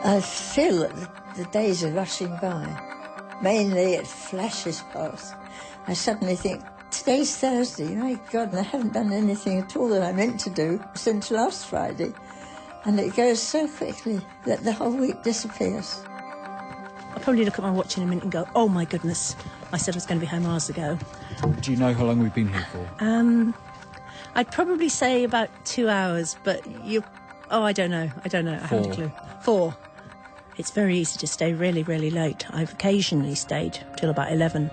I feel that the days are rushing by. Mainly it flashes past. I suddenly think, today's Thursday, my God, and I haven't done anything at all that I meant to do since last Friday. And it goes so quickly that the whole week disappears. I'll probably look at my watch in a minute and go, oh my goodness, I said I was going to be home hours ago. Do you know how long we've been here for? I'd probably say about 2 hours, but I don't know. I haven't a clue. 4. It's very easy to stay really, really late. I've occasionally stayed till about 11.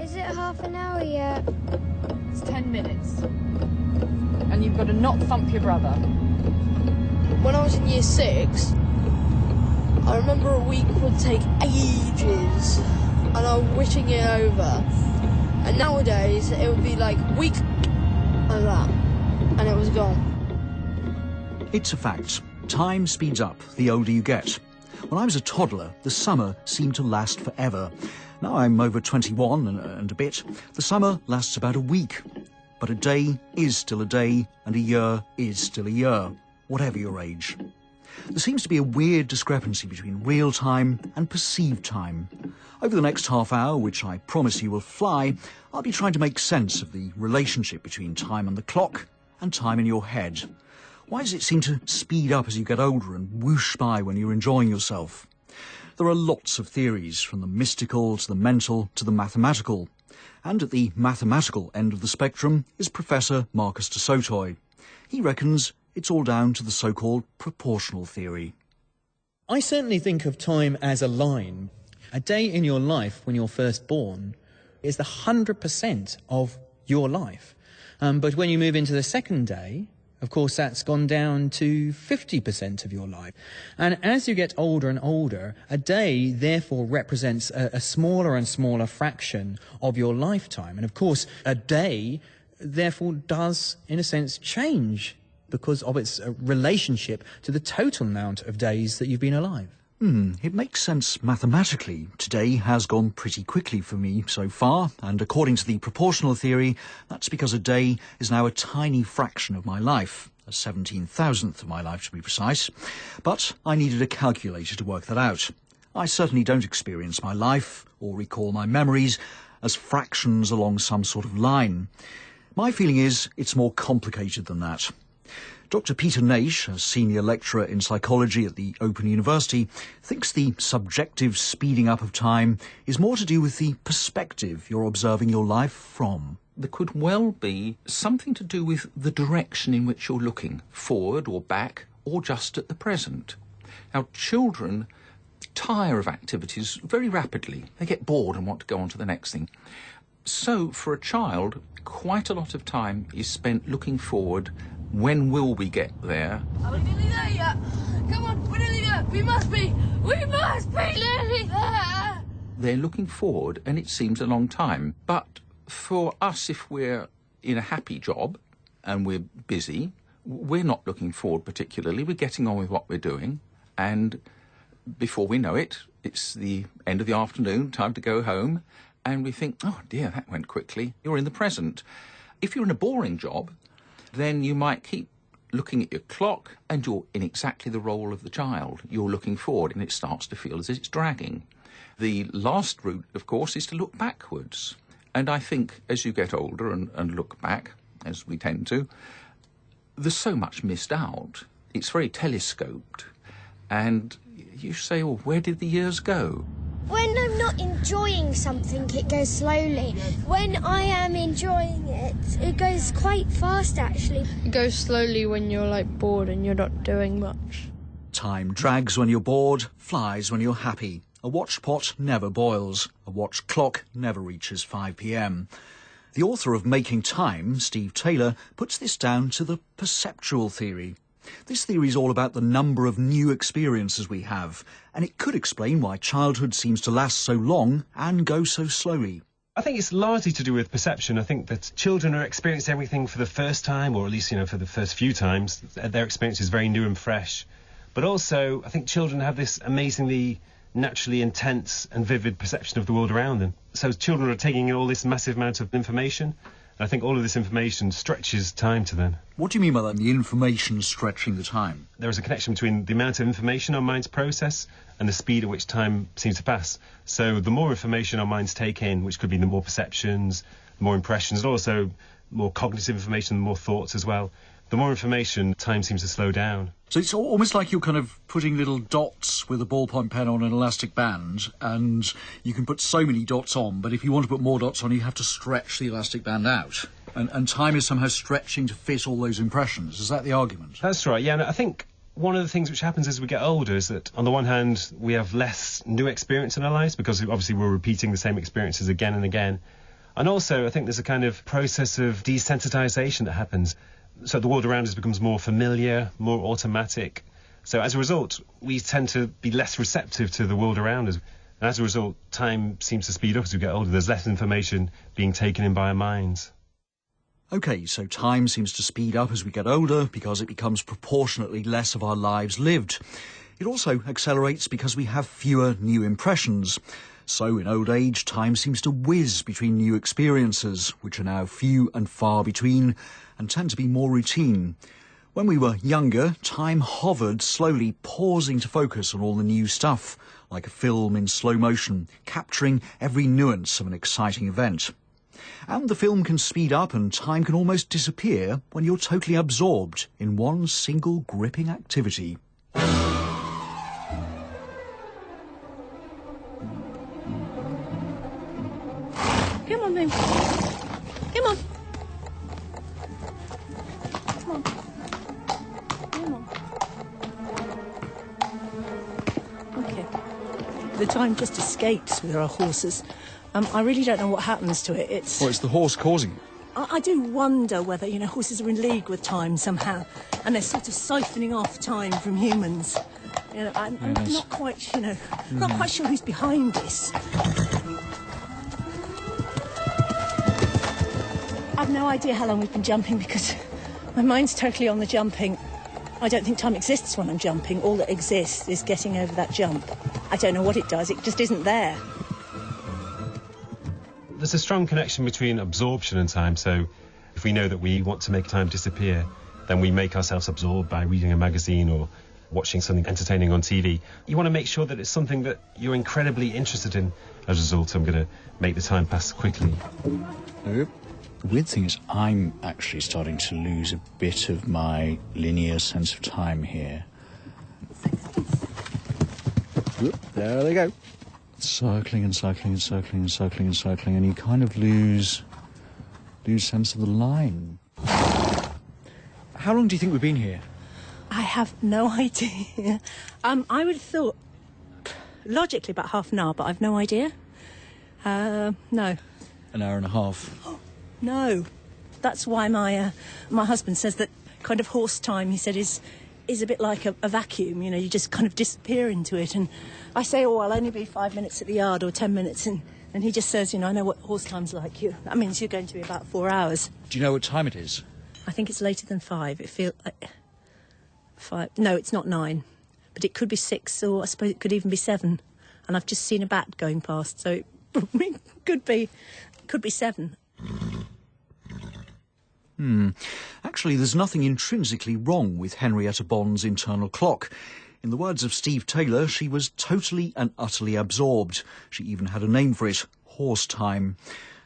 Is it half an hour yet? It's 10 minutes. And you've got to not thump your brother. When I was in year 6, I remember a week would take ages, and I'm wishing it over. And nowadays, it would be like week and that, and it was gone. It's a fact. Time speeds up the older you get. When I was a toddler, the summer seemed to last forever. Now I'm over 21 and a bit. The summer lasts about a week. But a day is still a day, and a year is still a year, whatever your age. There seems to be a weird discrepancy between real time and perceived time. Over the next half hour, which I promise you will fly, I'll be trying to make sense of the relationship between time on the clock and time in your head. Why does it seem to speed up as you get older and whoosh by when you're enjoying yourself? There are lots of theories, from the mystical to the mental to the mathematical. And at the mathematical end of the spectrum is Professor Marcus de Sotoy. He reckons it's all down to the so-called proportional theory. I certainly think of time as a line. A day in your life when you're first born is the 100% of your life. But when you move into the second day, of course, that's gone down to 50% of your life. And as you get older and older, a day therefore represents a smaller and smaller fraction of your lifetime. And of course, a day therefore does, in a sense, change because of its relationship to the total amount of days that you've been alive. It makes sense mathematically. Today has gone pretty quickly for me so far, and according to the proportional theory, that's because a day is now a tiny fraction of my life, a 17,000th of my life to be precise. But I needed a calculator to work that out. I certainly don't experience my life, or recall my memories, as fractions along some sort of line. My feeling is it's more complicated than that. Dr. Peter Naish, a senior lecturer in psychology at the Open University, thinks the subjective speeding up of time is more to do with the perspective you're observing your life from. There could well be something to do with the direction in which you're looking, forward or back, or just at the present. Now, children tire of activities very rapidly. They get bored and want to go on to the next thing. So, for a child, quite a lot of time is spent looking forward. When will we get there? Are we nearly there yet? Come on, we're nearly there. We must be nearly there. They're looking forward, and it seems a long time. But for us, if we're in a happy job and we're busy, we're not looking forward particularly. We're getting on with what we're doing. And before we know it, it's the end of the afternoon, time to go home. And we think, oh dear, that went quickly. You're in the present. If you're in a boring job, then you might keep looking at your clock and you're in exactly the role of the child. You're looking forward and it starts to feel as if it's dragging. The last route, of course, is to look backwards. And I think as you get older and look back, as we tend to, there's so much missed out. It's very telescoped. And you say, well, where did the years go? When I'm not enjoying something, it goes slowly. When I am enjoying it, it goes quite fast, actually. It goes slowly when you're, bored and you're not doing much. Time drags when you're bored, flies when you're happy. A watch pot never boils. A watch clock never reaches 5 p.m. The author of Making Time, Steve Taylor, puts this down to the perceptual theory. This theory is all about the number of new experiences we have, and it could explain why childhood seems to last so long and go so slowly. I think it's largely to do with perception. I think that children are experiencing everything for the first time, or at least, for the first few times. Their experience is very new and fresh. But also, I think children have this amazingly naturally intense and vivid perception of the world around them. So children are taking in all this massive amount of information, And I think all of this information stretches time to them. What do you mean by that, the information stretching the time? There is a connection between the amount of information our minds process and the speed at which time seems to pass. So the more information our minds take in, which could be the more perceptions, the more impressions, and also more cognitive information, the more thoughts as well, the more information, time seems to slow down. So it's almost like you're kind of putting little dots with a ballpoint pen on an elastic band, and you can put so many dots on, but if you want to put more dots on, you have to stretch the elastic band out. And time is somehow stretching to fit all those impressions. Is that the argument? That's right, yeah. And I think one of the things which happens as we get older is that, on the one hand, we have less new experience in our lives, because obviously we're repeating the same experiences again and again. And also, I think there's a kind of process of desensitisation that happens. So the world around us becomes more familiar, more automatic. So as a result, we tend to be less receptive to the world around us. And as a result, time seems to speed up as we get older. There's less information being taken in by our minds. OK, so time seems to speed up as we get older because it becomes proportionately less of our lives lived. It also accelerates because we have fewer new impressions. So in old age, time seems to whiz between new experiences, which are now few and far between, and tend to be more routine. When we were younger, time hovered, slowly pausing to focus on all the new stuff, like a film in slow motion, capturing every nuance of an exciting event. And the film can speed up and time can almost disappear when you're totally absorbed in one single gripping activity. Come on, then. Come on. Come on. Come on. OK. The time just escapes with our horses. I really don't know what happens to it. It's the horse causing it. I do wonder whether, horses are in league with time somehow, and they're sort of siphoning off time from humans. I'm not quite, not quite sure who's behind this. I've no idea how long we've been jumping because my mind's totally on the jumping. I don't think time exists when I'm jumping. All that exists is getting over that jump. I don't know what it does. It just isn't there. There's a strong connection between absorption and time. So if we know that we want to make time disappear, then we make ourselves absorbed by reading a magazine or watching something entertaining on TV. You want to make sure that it's something that you're incredibly interested in. As a result, I'm going to make the time pass quickly. Nope. The weird thing is I'm actually starting to lose a bit of my linear sense of time here. Whoop, there they go. Circling and circling and circling and circling and circling, and you kind of lose sense of the line. How long do you think we've been here? I have no idea. I would have thought, logically, about half an hour, but I've no idea. No. An hour and a half. No. That's why my husband says that kind of horse time, he said, is a bit like a vacuum. You just kind of disappear into it. And I say, I'll only be 5 minutes at the yard or 10 minutes. And he just says, I know what horse time's like. That means you're going to be about 4 hours. Do you know what time it is? I think it's later than 5. It feels like 5. No, it's not 9. But it could be 6, or I suppose it could even be 7. And I've just seen a bat going past, so it could be 7. Actually, there's nothing intrinsically wrong with Henrietta Bond's internal clock. In the words of Steve Taylor, she was totally and utterly absorbed. She even had a name for it, horse time.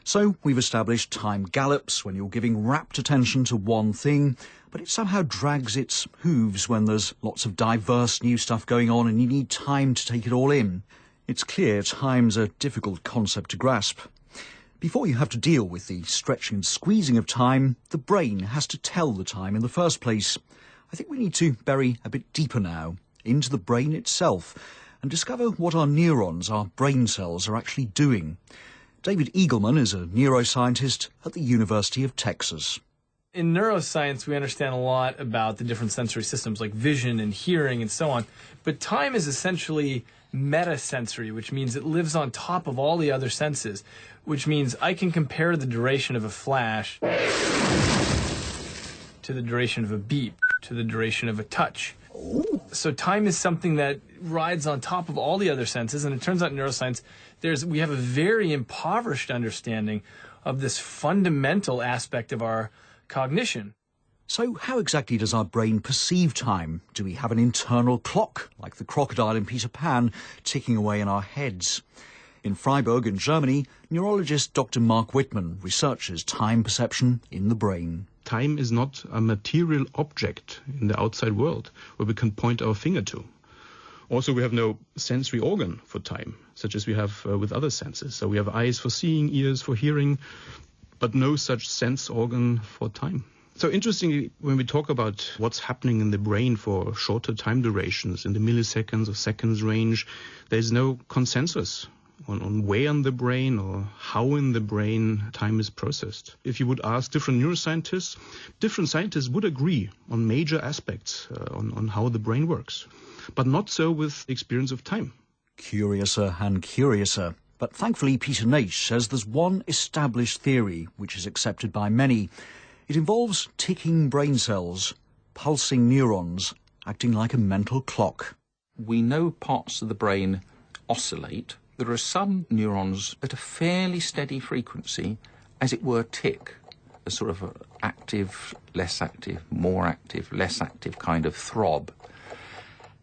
So we've established time gallops when you're giving rapt attention to one thing, but it somehow drags its hooves when there's lots of diverse new stuff going on and you need time to take it all in. It's clear time's a difficult concept to grasp. Before you have to deal with the stretching and squeezing of time, the brain has to tell the time in the first place. I think we need to bury a bit deeper now, into the brain itself, and discover what our neurons, our brain cells, are actually doing. David Eagleman is a neuroscientist at the University of Texas. In neuroscience, we understand a lot about the different sensory systems like vision and hearing and so on. But time is essentially metasensory, which means it lives on top of all the other senses, which means I can compare the duration of a flash to the duration of a beep, to the duration of a touch. So time is something that rides on top of all the other senses, and it turns out in neuroscience we have a very impoverished understanding of this fundamental aspect of our cognition. So how exactly does our brain perceive time? Do we have an internal clock, like the crocodile in Peter Pan, ticking away in our heads? In Freiburg in Germany, neurologist Dr. Mark Whitman researches time perception in the brain. Time is not a material object in the outside world where we can point our finger to. Also, we have no sensory organ for time, such as we have with other senses. So we have eyes for seeing, ears for hearing, but no such sense organ for time. So interestingly, when we talk about what's happening in the brain for shorter time durations, in the milliseconds or seconds range, there's no consensus on where in the brain or how in the brain time is processed. If you would ask different neuroscientists, different scientists would agree on major aspects on how the brain works, but not so with the experience of time. Curiouser and curiouser. But thankfully, Peter Nash says there's one established theory which is accepted by many. It involves ticking brain cells, pulsing neurons, acting like a mental clock. We know parts of the brain oscillate. There are some neurons at a fairly steady frequency, as it were, tick, a sort of active, less active, more active, less active kind of throb.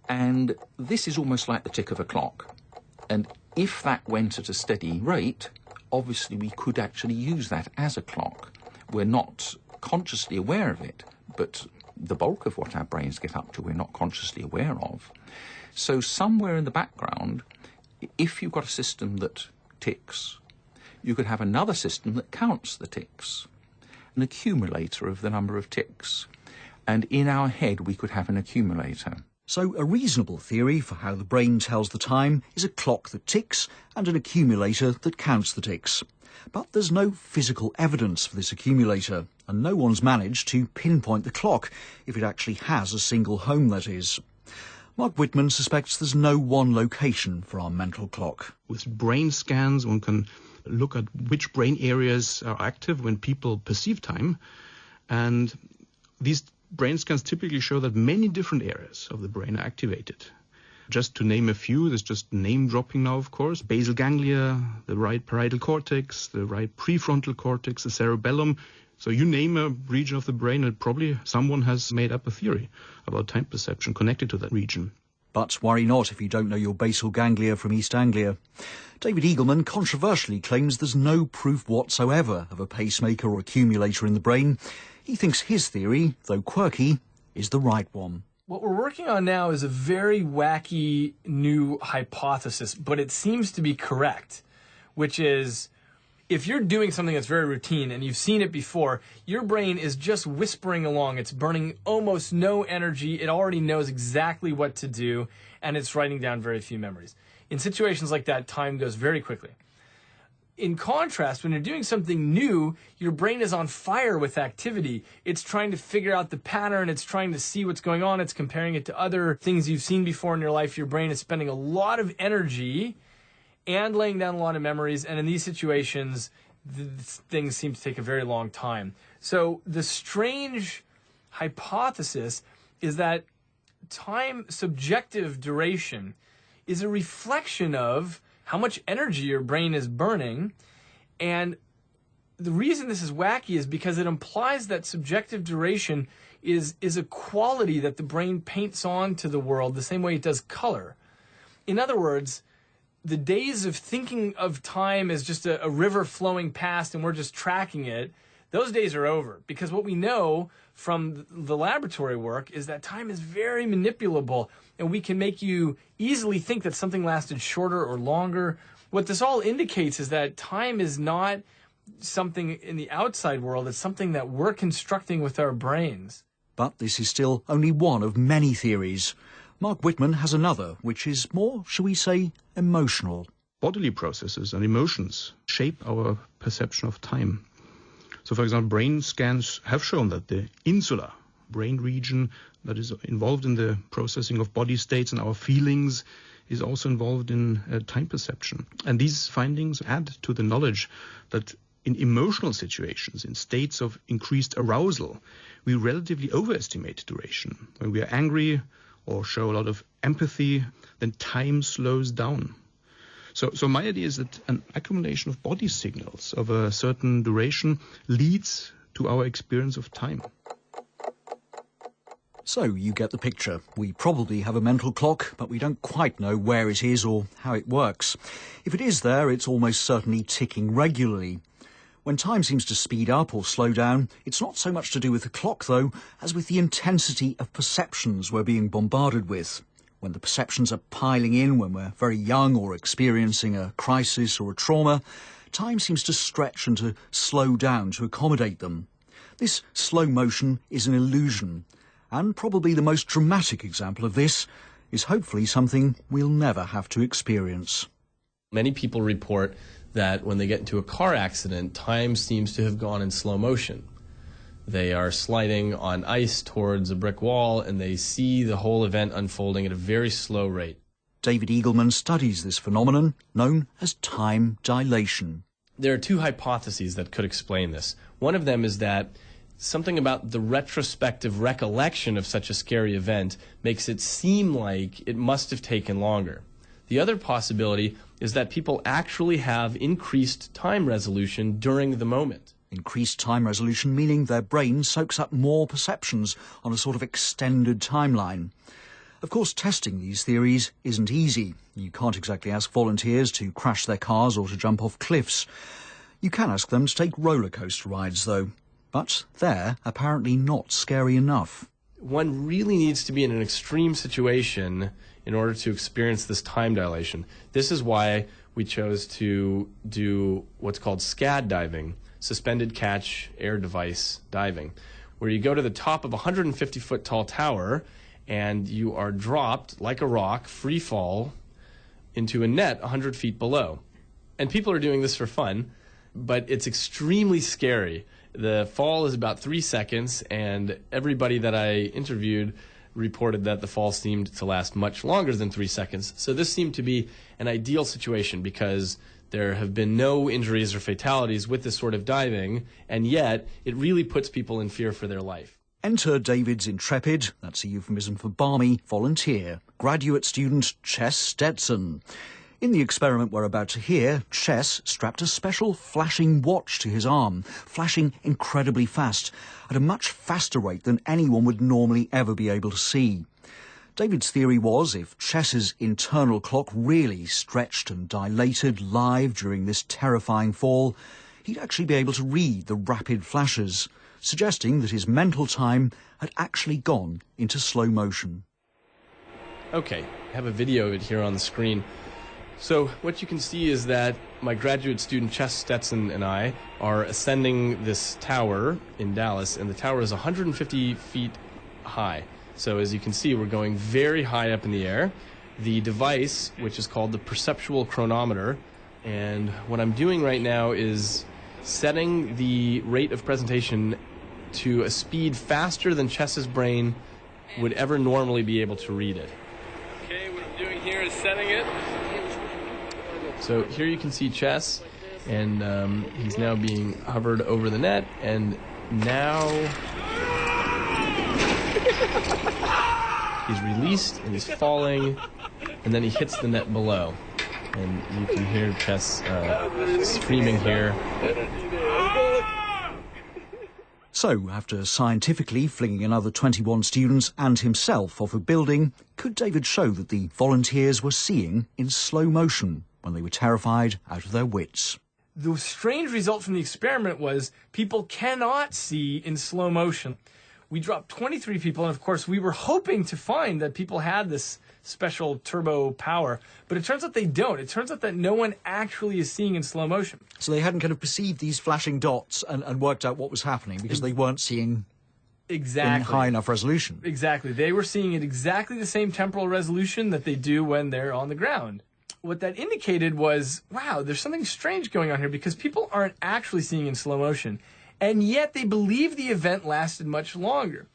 And this is almost like the tick of a clock. And if that went at a steady rate, obviously we could actually use that as a clock. We're not consciously aware of it, but the bulk of what our brains get up to we're not consciously aware of. So somewhere in the background, if you've got a system that ticks, you could have another system that counts the ticks, an accumulator of the number of ticks. And in our head, we could have an accumulator. So a reasonable theory for how the brain tells the time is a clock that ticks and an accumulator that counts the ticks. But there's no physical evidence for this accumulator, and no one's managed to pinpoint the clock, if it actually has a single home, that is. Mark Whitman suspects there's no one location for our mental clock. With brain scans, one can look at which brain areas are active when people perceive time. And these brain scans typically show that many different areas of the brain are activated. Just to name a few, there's just name dropping now, of course. Basal ganglia, the right parietal cortex, the right prefrontal cortex, the cerebellum. So you name a region of the brain and probably someone has made up a theory about time perception connected to that region. But worry not if you don't know your basal ganglia from East Anglia. David Eagleman controversially claims there's no proof whatsoever of a pacemaker or accumulator in the brain. He thinks his theory, though quirky, is the right one. What we're working on now is a very wacky new hypothesis, but it seems to be correct, which is, if you're doing something that's very routine and you've seen it before, your brain is just whispering along. It's burning almost no energy. It already knows exactly what to do, and it's writing down very few memories. In situations like that, time goes very quickly. In contrast, when you're doing something new, your brain is on fire with activity. It's trying to figure out the pattern. It's trying to see what's going on. It's comparing it to other things you've seen before in your life. Your brain is spending a lot of energy and laying down a lot of memories. And in these situations, things seem to take a very long time. So the strange hypothesis is that time subjective duration is a reflection of how much energy your brain is burning. And the reason this is wacky is because it implies that subjective duration is a quality that the brain paints on to the world the same way it does color. In other words, the days of thinking of time as just a river flowing past and we're just tracking it, those days are over. Because what we know from the laboratory work is that time is very manipulable, and we can make you easily think that something lasted shorter or longer. What this all indicates is that time is not something in the outside world. It's something that we're constructing with our brains. But this is still only one of many theories. Mark Whitman has another, which is more, shall we say, emotional. Bodily processes and emotions shape our perception of time. So, for example, brain scans have shown that the insula brain region that is involved in the processing of body states and our feelings is also involved in time perception. And these findings add to the knowledge that in emotional situations, in states of increased arousal, we relatively overestimate duration. When we are angry or show a lot of empathy, then time slows down. So my idea is that an accumulation of body signals of a certain duration leads to our experience of time. So you get the picture. We probably have a mental clock, but we don't quite know where it is or how it works. If it is there, it's almost certainly ticking regularly. When time seems to speed up or slow down, it's not so much to do with the clock, though, as with the intensity of perceptions we're being bombarded with. When the perceptions are piling in when we're very young or experiencing a crisis or a trauma, time seems to stretch and to slow down to accommodate them. This slow motion is an illusion, and probably the most dramatic example of this is hopefully something we'll never have to experience. Many people report that when they get into a car accident, time seems to have gone in slow motion. They are sliding on ice towards a brick wall and they see the whole event unfolding at a very slow rate. David Eagleman studies this phenomenon known as time dilation. There are two hypotheses that could explain this. One of them is that something about the retrospective recollection of such a scary event makes it seem like it must have taken longer. The other possibility is that people actually have increased time resolution during the moment. Increased time resolution meaning their brain soaks up more perceptions on a sort of extended timeline. Of course, testing these theories isn't easy. You can't exactly ask volunteers to crash their cars or to jump off cliffs. You can ask them to take roller coaster rides, though. But they're apparently not scary enough. One really needs to be in an extreme situation in order to experience this time dilation. This is why we chose to do what's called SCAD diving, suspended catch air device diving, where you go to the top of a 150-foot tall tower and you are dropped like a rock, free fall, into a net 100 feet below. And people are doing this for fun, but it's extremely scary. The fall is about 3 seconds, and everybody that I interviewed reported that the fall seemed to last much longer than 3 seconds. So this seemed to be an ideal situation because there have been no injuries or fatalities with this sort of diving, and yet it really puts people in fear for their life. Enter David's intrepid, that's a euphemism for balmy, volunteer, graduate student Chess Stetson. In the experiment we're about to hear, Chess strapped a special flashing watch to his arm, flashing incredibly fast, at a much faster rate than anyone would normally ever be able to see. David's theory was if Chess's internal clock really stretched and dilated live during this terrifying fall, he'd actually be able to read the rapid flashes, suggesting that his mental time had actually gone into slow motion. Okay, I have a video of it here on the screen. So what you can see is that my graduate student Chess Stetson and I are ascending this tower in Dallas, and the tower is 150 feet high. So as you can see, we're going very high up in the air. The device, which is called the perceptual chronometer, and what I'm doing right now is setting the rate of presentation to a speed faster than Chess's brain would ever normally be able to read it. Okay, what I'm doing here is setting it. So here you can see Chess, and he's now being hovered over the net, and now he's released and he's falling, and then he hits the net below. And you can hear Chess screaming here. So, after scientifically flinging another 21 students and himself off a building, could David show that the volunteers were seeing in slow motion when they were terrified out of their wits? The strange result from the experiment was people cannot see in slow motion. We dropped 23 people, and of course we were hoping to find that people had this special turbo power, but it turns out they don't. It turns out that no one actually is seeing in slow motion. So they hadn't kind of perceived these flashing dots and worked out what was happening because they weren't seeing exactly in high enough resolution. Exactly. They were seeing at exactly the same temporal resolution that they do when they're on the ground. What that indicated was, wow, there's something strange going on here because people aren't actually seeing in slow motion, and yet they believe the event lasted much longer.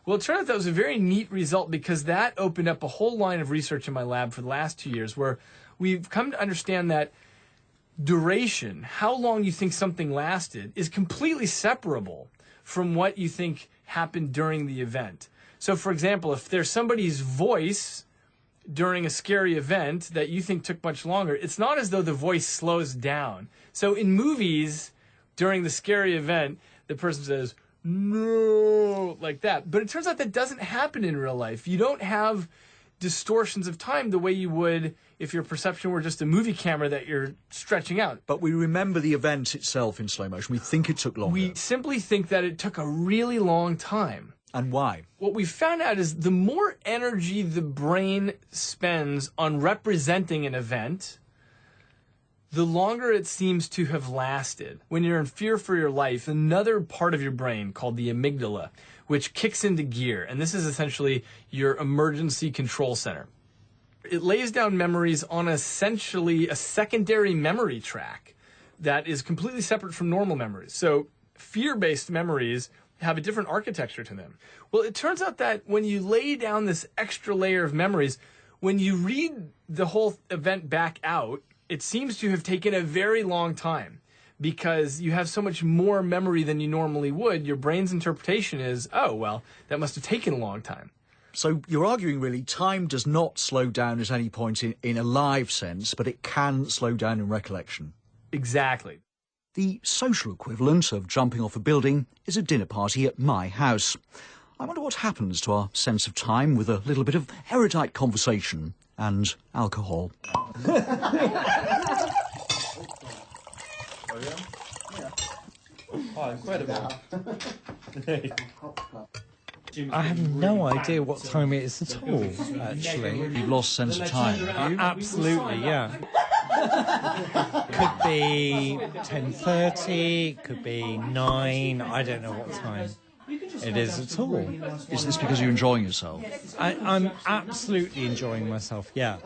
Well, it turned out that was a very neat result because that opened up a whole line of research in my lab for the last 2 years where we've come to understand that duration, how long you think something lasted, is completely separable from what you think happened during the event. So, for example, if there's somebody's voice during a scary event that you think took much longer, it's not as though the voice slows down. So in movies, during the scary event, the person says, no, like that. But it turns out that doesn't happen in real life. You don't have distortions of time the way you would if your perception were just a movie camera that you're stretching out. But we remember the event itself in slow motion. We think it took longer. We simply think that it took a really long time. And why? What we found out is the more energy the brain spends on representing an event, the longer it seems to have lasted. When you're in fear for your life, another part of your brain called the amygdala, which kicks into gear, and this is essentially your emergency control center. It lays down memories on essentially a secondary memory track that is completely separate from normal memories. So fear-based memories have a different architecture to them. Well, it turns out that when you lay down this extra layer of memories, when you read the whole event back out, it seems to have taken a very long time because you have so much more memory than you normally would. Your brain's interpretation is, oh, well, that must have taken a long time. So you're arguing, really, time does not slow down at any point in a live sense, but it can slow down in recollection. Exactly. The social equivalent of jumping off a building is a dinner party at my house. I wonder what happens to our sense of time with a little bit of erudite conversation and alcohol. Oh, incredible. I have no idea what time it is at all, actually. You've lost sense of time, have you? Absolutely, yeah. Could be 10:30, could be 9, I don't know what time it is at all. Is this because you're enjoying yourself? I'm absolutely enjoying myself, yeah.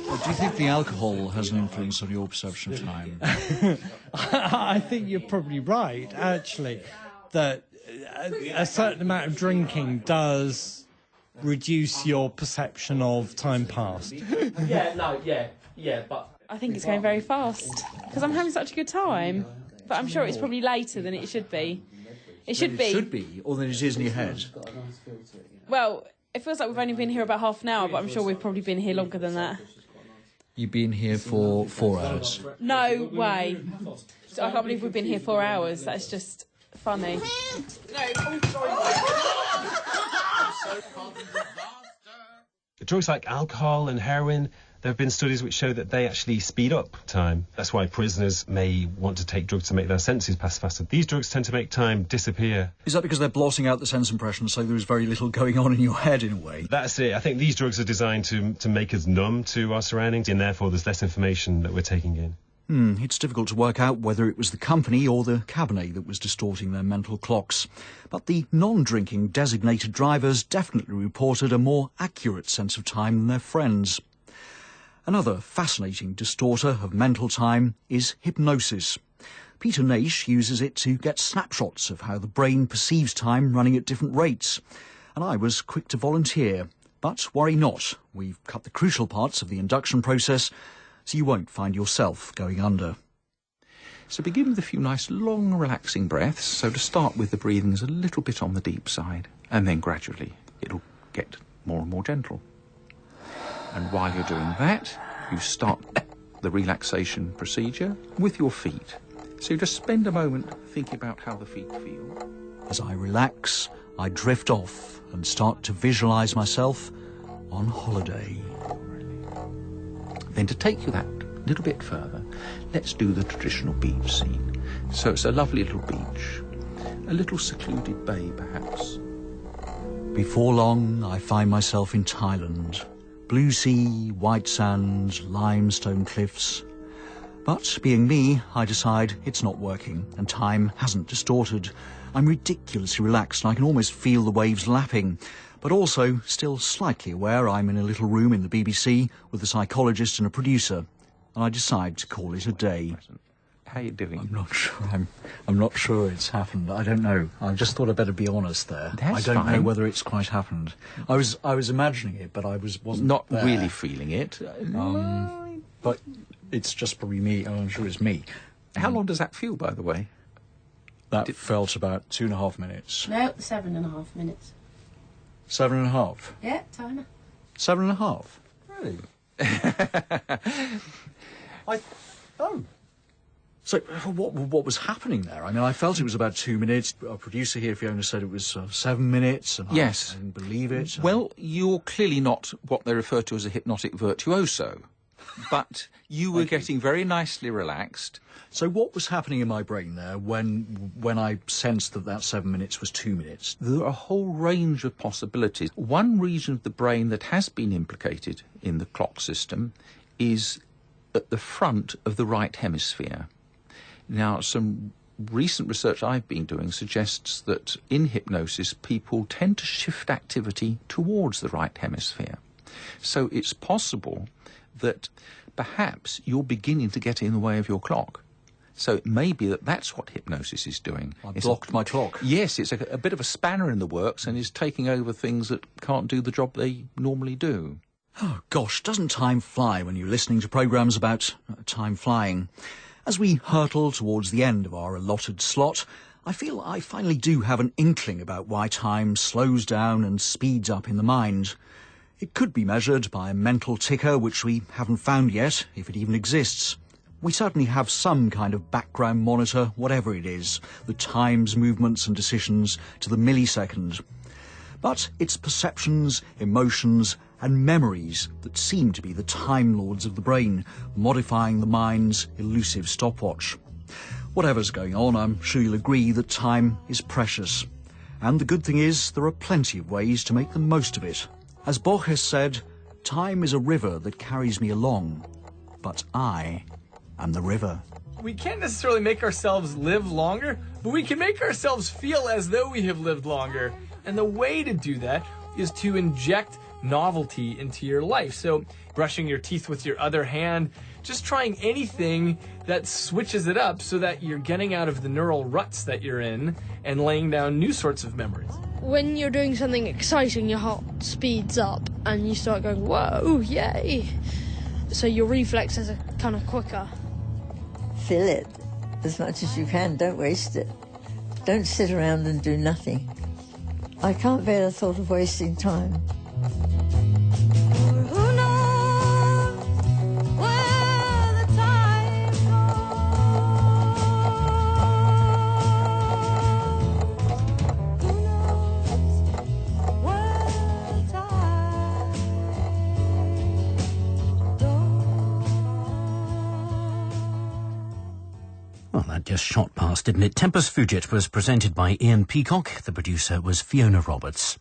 Well, do you think the alcohol has an influence on your perception of time? I think you're probably right, actually, that a certain amount of drinking does reduce your perception of time past. But I think it's going very fast because I'm having such a good time. But I'm sure it's probably later than it should be. It should be. It should be, or than it is in your head. Well, it feels like we've only been here about half an hour, but I'm sure we've probably been here longer than that. You've been here for 4 hours. No way. So I can't believe we've been here 4 hours. That's just funny. Drugs like alcohol and heroin, there have been studies which show that they actually speed up time. That's why prisoners may want to take drugs to make their senses pass faster. These drugs tend to make time disappear. Is that because they're blotting out the sense impression, so there is very little going on in your head, in a way? That's it. I think these drugs are designed to make us numb to our surroundings, and therefore there's less information that we're taking in. It's difficult to work out whether it was the company or the cabinet that was distorting their mental clocks. But the non-drinking designated drivers definitely reported a more accurate sense of time than their friends. Another fascinating distorter of mental time is hypnosis. Peter Naish uses it to get snapshots of how the brain perceives time running at different rates. And I was quick to volunteer. But worry not, we've cut the crucial parts of the induction process, so you won't find yourself going under. So begin with a few nice long relaxing breaths. So to start with, the breathing is a little bit on the deep side, and then gradually it'll get more and more gentle. And while you're doing that, you start the relaxation procedure with your feet. So just spend a moment thinking about how the feet feel. As I relax, I drift off and start to visualise myself on holiday. Then to take you that little bit further, let's do the traditional beach scene. So it's a lovely little beach, a little secluded bay perhaps. Before long, I find myself in Thailand. Blue sea, white sand, limestone cliffs. But being me, I decide it's not working and time hasn't distorted. I'm ridiculously relaxed and I can almost feel the waves lapping, but also still slightly aware I'm in a little room in the BBC with a psychologist and a producer, and I decide to call it a day. How are you doing? I'm not sure. I'm not sure it's happened. I don't know. I just thought I'd better be honest there. That's I don't know fine. whether it's quite happened. I was imagining it, but I wasn't not there. really feeling it. But it's just probably me. I'm sure it's me. How long does that feel, by the way? That felt about 2.5 minutes. No, 7.5 minutes. 7.5. Yeah, timer. 7.5. Really? So what was happening there? I mean, I felt it was about 2 minutes. Our producer here, Fiona, said it was 7 minutes. And yes. I didn't believe it. Well, you're clearly not what they refer to as a hypnotic virtuoso, but you were getting very nicely relaxed. So what was happening in my brain there when I sensed that 7 minutes was 2 minutes? There are a whole range of possibilities. One region of the brain that has been implicated in the clock system is at the front of the right hemisphere. Now, some recent research I've been doing suggests that in hypnosis, people tend to shift activity towards the right hemisphere. So it's possible that perhaps you're beginning to get in the way of your clock. So it may be that that's what hypnosis is doing. I blocked my clock. Yes, it's a bit of a spanner in the works and is taking over things that can't do the job they normally do. Oh, gosh, doesn't time fly when you're listening to programmes about time flying? As we hurtle towards the end of our allotted slot, I feel I finally do have an inkling about why time slows down and speeds up in the mind. It could be measured by a mental ticker, which we haven't found yet, if it even exists. We certainly have some kind of background monitor, whatever it is, that times movements and decisions to the millisecond. But it's perceptions, emotions, and memories that seem to be the Time Lords of the brain, modifying the mind's elusive stopwatch. Whatever's going on, I'm sure you'll agree that time is precious. And the good thing is, there are plenty of ways to make the most of it. As Bach has said, time is a river that carries me along, but I am the river. We can't necessarily make ourselves live longer, but we can make ourselves feel as though we have lived longer. And the way to do that is to inject novelty into your life. So brushing your teeth with your other hand, just trying anything that switches it up so that you're getting out of the neural ruts that you're in and laying down new sorts of memories. When you're doing something exciting, your heart speeds up and you start going, whoa, yay. So your reflexes are kind of quicker. Fill it as much as you can. Don't waste it. Don't sit around and do nothing. I can't bear the thought of wasting time. Well, that just shot past, didn't it? Tempus Fugit was presented by Ian Peacock. The producer was Fiona Roberts.